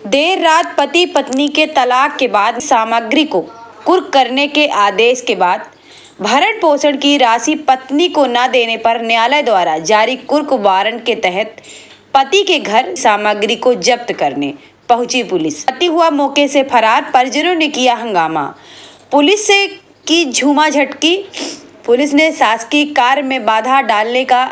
देर रात पति पत्नी के तलाक के बाद सामग्री को कुर्क करने के आदेश के बाद भरण पोषण की राशि पत्नी को न देने पर न्यायालय द्वारा जारी कुर्क वारंट के तहत पति के घर सामग्री को जब्त करने पहुंची पुलिस। पति हुआ मौके से फरार, परिजनों ने किया हंगामा, पुलिस से की झूमा झटकी। पुलिस ने शासकीय कार्य में बाधा डालने का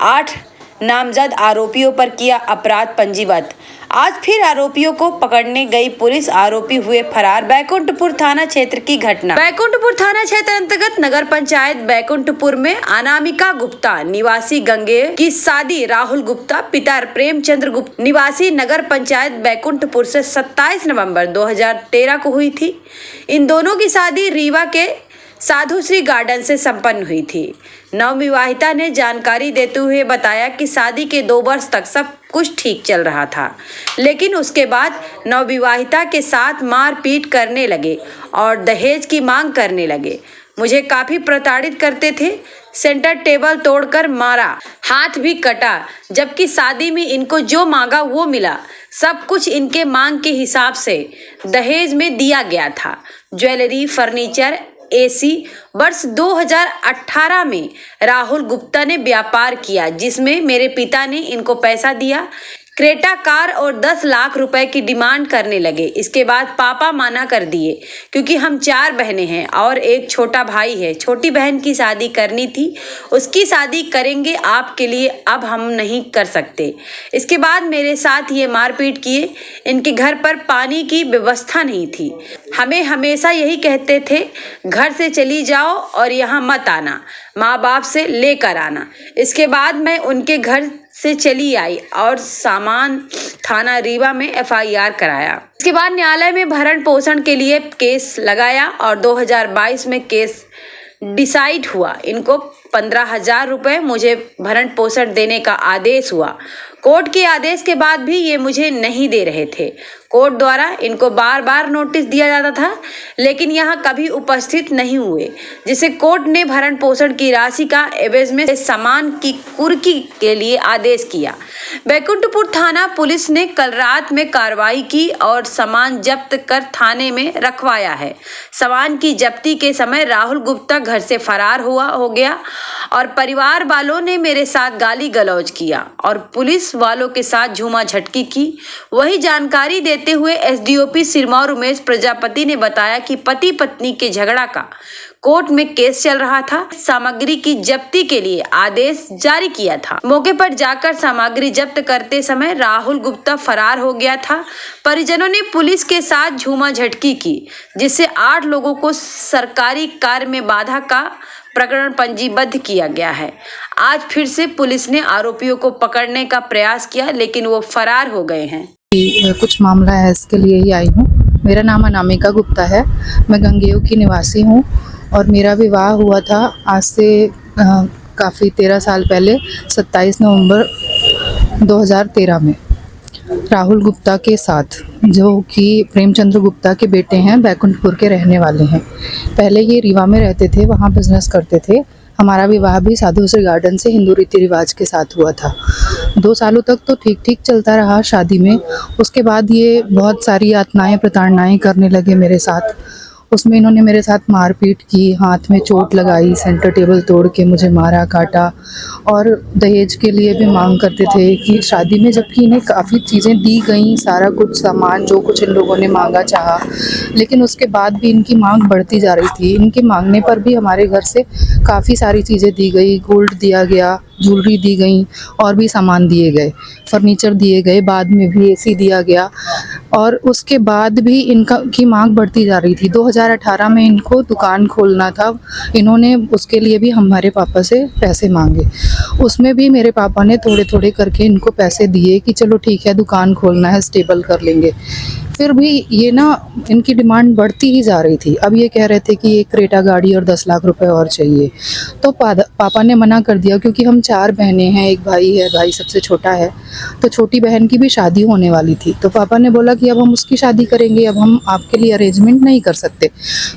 8 नामजद आरोपियों पर किया अपराध पंजीबद्ध। आज फिर आरोपियों को पकड़ने गई पुलिस, आरोपी हुए फरार। बैकुंठपुर थाना क्षेत्र की घटना। बैकुंठपुर थाना क्षेत्र अंतर्गत नगर पंचायत बैकुंठपुर में अनामिका गुप्ता निवासी गंगेय की शादी राहुल गुप्ता पिता प्रेमचंद्र गुप्ता निवासी नगर पंचायत बैकुंठपुर से 27 नवंबर 2013 को हुई थी। इन दोनों की शादी रीवा के साधुश्री गार्डन से संपन्न हुई थी। नवविवाहिता ने जानकारी देते हुए बताया कि शादी के 2 वर्ष तक सब कुछ ठीक चल रहा था, लेकिन उसके बाद नवविवाहिता के साथ मारपीट करने लगे और दहेज की मांग करने लगे। मुझे काफी प्रताड़ित करते थे, सेंटर टेबल तोड़कर मारा, हाथ भी कटा, जबकि शादी में इनको जो मांगा वो मिला। सब कुछ इनके मांग के हिसाब से दहेज में दिया गया था। Jewellery, furniture, AC. वर्ष 2018 में राहुल गुप्ता ने व्यापार किया जिसमें मेरे पिता ने इनको पैसा दिया। क्रेटा कार और 10 लाख रुपए की डिमांड करने लगे। इसके बाद पापा मना कर दिए क्योंकि हम 4 बहनें हैं और एक छोटा भाई है। छोटी बहन की शादी करनी थी, उसकी शादी करेंगे आपके लिए, अब हम नहीं कर सकते। इसके बाद मेरे साथ ये मारपीट किए। इनके घर पर पानी की व्यवस्था नहीं थी। हमें हमेशा यही कहते थे घर से चली जाओ और यहाँ मत आना, माँ बाप से लेकर आना। इसके बाद मैं उनके घर से चली आई और सामान थाना रीवा में FIR कराया। इसके बाद न्यायालय में भरण पोषण के लिए केस लगाया और 2022 में केस डिसाइड हुआ। इनको 15,000 रुपये मुझे भरण पोषण देने का आदेश हुआ। कोर्ट के आदेश के बाद भी ये मुझे नहीं दे रहे थे। कोर्ट द्वारा इनको बार बार नोटिस दिया जाता था, लेकिन यहाँ कभी उपस्थित नहीं हुए, जिसे कोर्ट ने भरण पोषण की राशि का एवज में सामान की कुर्की के लिए आदेश किया। बैकुंठपुर थाना पुलिस ने कल रात में कार्रवाई की और सामान जब्त कर थाने में रखवाया है। सामान की जब्ती के समय राहुल गुप्ता घर से फरार हो गया और परिवार वालों ने मेरे साथ गाली गलौज किया और पुलिस वालों के साथ झूमा झटकी की। वही जानकारी देते हुए SDOP सिरमौर उमेश प्रजापति ने बताया कि पति पत्नी के झगड़ा का कोर्ट में केस चल रहा था। सामग्री की जब्ती के लिए आदेश जारी किया था। मौके पर जाकर सामग्री जब्त करते समय राहुल गुप्ता फरार हो गया था। परिजनों ने पुलिस के साथ झूमा झटकी की, जिससे 8 लोगों को सरकारी कार्य में बाधा का प्रकरण पंजीबद्ध किया गया है। आज फिर से पुलिस ने आरोपियों को पकड़ने का प्रयास किया, लेकिन वो फरार हो गए हैं। कुछ मामला है, इसके लिए ही आई हूँ। मेरा नाम अनामिका गुप्ता है, मैं गंगेय की निवासी हूँ और मेरा विवाह हुआ था आज से काफ़ी 13 साल पहले 27 नवंबर 2013 में राहुल गुप्ता के साथ, जो कि प्रेमचंद्र गुप्ता के बेटे हैं, बैकुंठपुर के रहने वाले हैं। पहले ये रीवा में रहते थे, वहाँ बिजनेस करते थे। हमारा विवाह भी साधुश्री गार्डन से हिंदू रीति रिवाज के साथ हुआ था। 2 सालों तक तो ठीक ठीक चलता रहा शादी में। उसके बाद ये बहुत सारी यातनाएं प्रताड़नाएं करने लगे मेरे साथ। उसमें इन्होंने मेरे साथ मारपीट की, हाथ में चोट लगाई, सेंटर टेबल तोड़ के मुझे मारा, काटा और दहेज के लिए भी मांग करते थे कि शादी में, जबकि इन्हें काफ़ी चीज़ें दी गई, सारा कुछ सामान जो कुछ इन लोगों ने मांगा चाहा, लेकिन उसके बाद भी इनकी मांग बढ़ती जा रही थी। इनके मांगने पर भी हमारे घर से काफ़ी सारी चीज़ें दी गई, गोल्ड दिया गया, ज्वेलरी दी गई और भी सामान दिए गए, फर्नीचर दिए गए, बाद में भी AC दिया गया और उसके बाद भी इनका की मांग बढ़ती जा रही थी। 2018 में इनको दुकान खोलना था, इन्होंने उसके लिए भी हमारे पापा से पैसे मांगे। उसमें भी मेरे पापा ने थोड़े थोड़े करके इनको पैसे दिए कि चलो ठीक है, दुकान खोलना है, स्टेबल कर लेंगे। फिर भी ये ना इनकी डिमांड बढ़ती ही जा रही थी। अब ये कह रहे थे कि एक क्रेटा गाड़ी और 10 लाख रुपए और चाहिए। तो पापा ने मना कर दिया, क्योंकि हम 4 बहनें हैं, एक भाई है, भाई सबसे छोटा है। तो छोटी बहन की भी शादी होने वाली थी। तो पापा ने बोला कि अब हम उसकी शादी करेंगे, अब हम आपके लिए अरेंजमेंट नहीं कर सकते।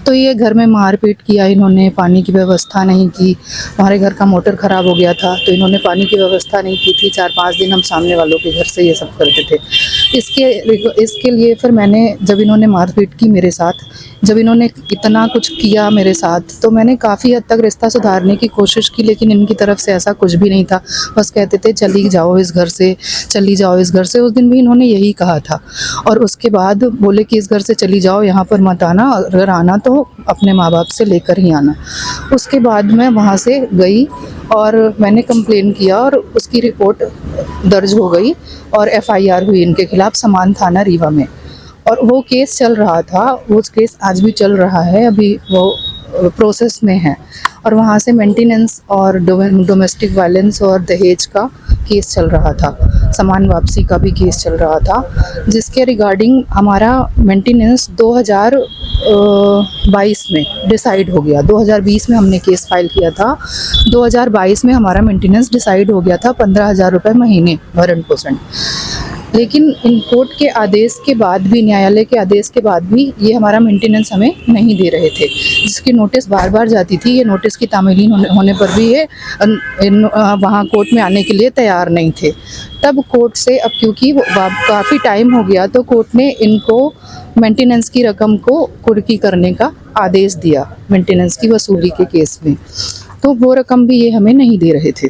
तो ये घर में मारपीट किया इन्होंने, पानी की व्यवस्था नहीं की। हमारे घर का मोटर ख़राब हो गया था, तो इन्होंने पानी की व्यवस्था नहीं की थी। 4-5 दिन हम सामने वालों के घर से ये सब करते थे। इसके लिए फिर मैंने, जब इन्होंने मारपीट की मेरे साथ, जब इन्होंने इतना कुछ किया मेरे साथ, तो मैंने काफ़ी हद तक रिश्ता सुधारने की कोशिश की, लेकिन इनकी तरफ से ऐसा कुछ भी नहीं था। बस कहते थे चली जाओ इस घर से, चली जाओ इस घर से। उस दिन भी इन्होंने यही कहा था। और उसके बाद बोले कि इस घर से चली जाओ, यहाँ पर मत आना, अगर आना तो अपने माँ बाप से लेकर ही आना। उसके बाद मैं वहाँ से गई और मैंने कंप्लेन किया, और उसकी रिपोर्ट दर्ज हो गई और FIR हुई इनके खिलाफ समान थाना रीवा में। और वो केस चल रहा था, वो केस आज भी चल रहा है, अभी वो प्रोसेस में है। और वहाँ से मेंटेनेंस और डोमेस्टिक वायलेंस और दहेज का केस चल रहा था, सामान वापसी का भी केस चल रहा था, जिसके रिगार्डिंग हमारा मेंटेनेंस 2022 में डिसाइड हो गया। 2020 में हमने केस फाइल किया था, 2022 में हमारा मेंटेनेंस डिसाइड हो गया था 15,000 रुपये महीने भरण पोषण। लेकिन इन कोर्ट के आदेश के बाद भी, न्यायालय के आदेश के बाद भी, ये हमारा मेंटेनेंस हमें नहीं दे रहे थे, जिसकी नोटिस बार बार जाती थी। ये नोटिस की तामीलीन होने पर भी ये वहाँ कोर्ट में आने के लिए तैयार नहीं थे। तब कोर्ट से, अब क्योंकि काफ़ी टाइम हो गया, तो कोर्ट ने इनको मेंटेनेंस की रकम को कुर्की करने का आदेश दिया, मेंटेनेंस की वसूली के केस में। तो वो रकम भी ये हमें नहीं दे रहे थे।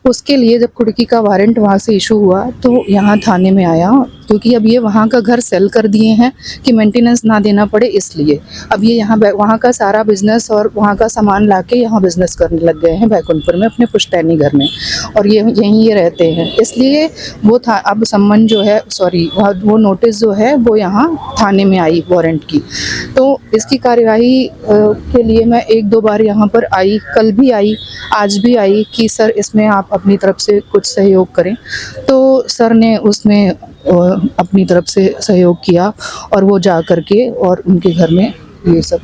उसके लिए जब कुर्की का वारंट वहाँ से इशू हुआ, तो यहाँ थाने में आया, क्योंकि अब ये वहाँ का घर सेल कर दिए हैं कि मेंटेनेंस ना देना पड़े, इसलिए अब ये यहाँ वहाँ का सारा बिजनेस और वहाँ का सामान लाके यहाँ बिजनेस करने लग गए हैं बैकुंठपुर में, अपने पुश्तैनी घर में, और ये यहीं ये रहते हैं। इसलिए वो था, अब सम्मन जो है, सॉरी, वो नोटिस जो है वो यहाँ थाने में आई वारंट की। तो इसकी कार्यवाही के लिए मैं 1-2 बार यहाँ पर आई, कल भी आई, आज भी आई, कि सर इसमें आप अपनी तरफ से कुछ सहयोग करें। तो सर ने उसमें अपनी तरफ से सहयोग किया, और वो जा करके और उनके घर में ये सब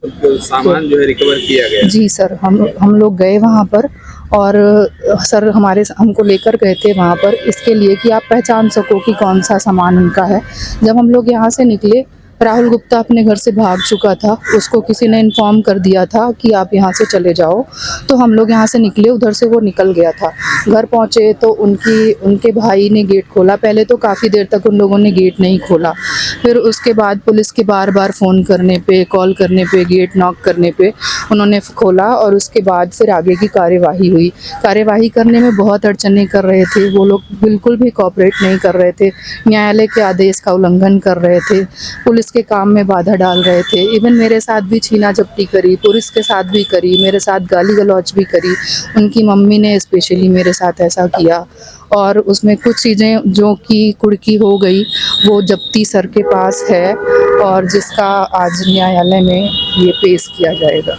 सामान जो है रिकवर किया गया। जी सर, हम लोग गए वहाँ पर, और सर हमको लेकर गए थे वहाँ पर, इसके लिए कि आप पहचान सको कि कौन सा सामान उनका है। जब हम लोग यहाँ से निकले, राहुल गुप्ता अपने घर से भाग चुका था, उसको किसी ने इन्फॉर्म कर दिया था कि आप यहाँ से चले जाओ। तो हम लोग यहाँ से निकले, उधर से वो निकल गया था। घर पहुँचे तो उनके भाई ने गेट खोला। पहले तो काफ़ी देर तक उन लोगों ने गेट नहीं खोला, फिर उसके बाद पुलिस के बार बार फ़ोन करने पे, कॉल करने पे, गेट नॉक करने पे उन्होंने खोला, और उसके बाद फिर आगे की कार्यवाही हुई। कार्यवाही करने में बहुत अड़चनें कर रहे थे वो लोग, बिल्कुल भी कोऑपरेट नहीं कर रहे थे, न्यायालय के आदेश का उल्लंघन कर रहे थे, पुलिस के काम में बाधा डाल रहे थे। इवन मेरे साथ भी छीना झपटी करी, पुलिस के साथ भी करी, मेरे साथ गाली गलौज भी करी। उनकी मम्मी ने स्पेशली मेरे साथ ऐसा किया, और उसमें कुछ चीज़ें जो कि कुर्की हो गई, वो जब्ती सर के पास है, और जिसका आज न्यायालय में ये पेश किया जाएगा।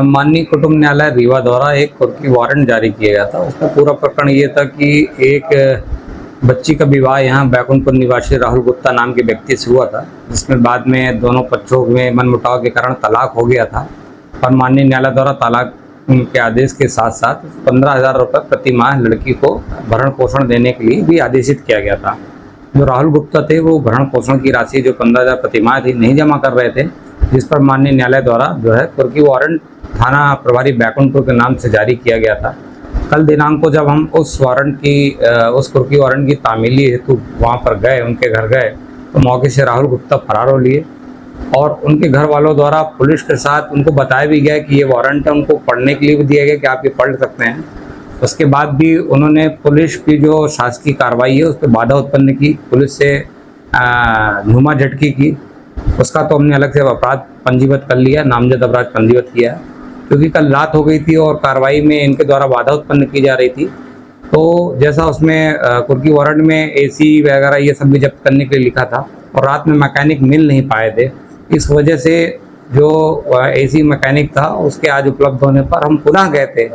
माननीय कुटुंब न्यायालय रीवा द्वारा एक कुर्की वारंट जारी किया गया था। उसमें पूरा प्रकरण ये था कि एक बच्ची का विवाह यहाँ बैकुंठपुर निवासी राहुल गुप्ता नाम के व्यक्ति से हुआ था, जिसमें बाद में दोनों पक्षों में मनमुटाव के कारण तलाक हो गया था। और माननीय न्यायालय द्वारा तलाक के आदेश के साथ साथ 15,000 रुपये प्रति माह लड़की को भरण पोषण देने के लिए भी आदेशित किया गया था। जो राहुल गुप्ता थे, वो भरण पोषण की राशि जो 15,000 प्रति माह थी नहीं जमा कर रहे थे, जिस पर माननीय न्यायालय द्वारा जो है कुर्की वारंट थाना प्रभारी बैकुंठपुर के नाम से जारी किया गया था। कल दिनांक को जब हम उस कुर्की वारंट की तामीली हेतु वहाँ पर गए, उनके घर गए, तो मौके से राहुल गुप्ता फरार हो लिए, और उनके घर वालों द्वारा पुलिस के साथ उनको बताया भी गया कि ये वारंट है, उनको पढ़ने के लिए भी दिया गया कि आप ये पढ़ सकते हैं। उसके बाद भी उन्होंने पुलिस की जो शासकीय कार्रवाई है उस पर बाधा उत्पन्न की, पुलिस से धूमा झटकी की। उसका तो हमने अलग से अपराध पंजीबद्ध कर लिया, नामजद अपराध पंजीबद्ध किया, क्योंकि कल रात हो गई थी और कार्रवाई में इनके द्वारा बाधा उत्पन्न की जा रही थी। तो जैसा उसमें कुर्की वारंट में AC वगैरह ये सब भी जब्त करने के लिए लिखा था, और रात में मैकेनिक मिल नहीं पाए थे, इस वजह से जो AC मैकेनिक था उसके आज उपलब्ध होने पर हम पुनः गए थे,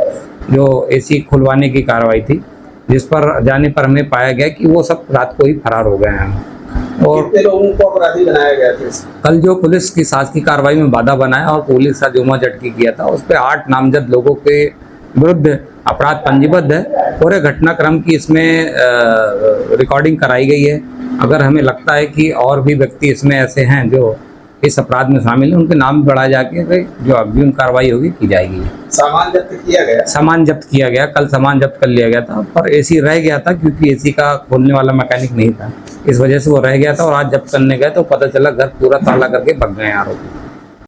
जो AC खुलवाने की कार्रवाई थी। जिस पर जाने पर हमें पाया गया कि वो सब रात को ही फरार हो गए हैं। और कितने लोगों को अपराधी बनाया गया था? कल जो पुलिस की शासकीय कार्रवाई में बाधा बनाया और पुलिस का जुमा झटकी किया था, उस पर 8 नामजद लोगों के विरुद्ध अपराध पंजीबद्ध है। पूरे घटनाक्रम की इसमें रिकॉर्डिंग कराई गई है। अगर हमें लगता है कि और भी व्यक्ति इसमें ऐसे हैं जो इस अपराध में शामिल हैं, उनके नाम बढ़ाए जाके जो अग्रिम कार्रवाई होगी की जाएगी। सामान जब्त किया गया? सामान जब्त किया गया, कल सामान जब्त कर लिया गया था, पर एसी रह गया था क्योंकि एसी का खोलने वाला मैकेनिक नहीं था, इस वजह से वो रह गया था। और आज जब्त करने गए तो पता चला घर पूरा ताला करके भाग गए आरोपी।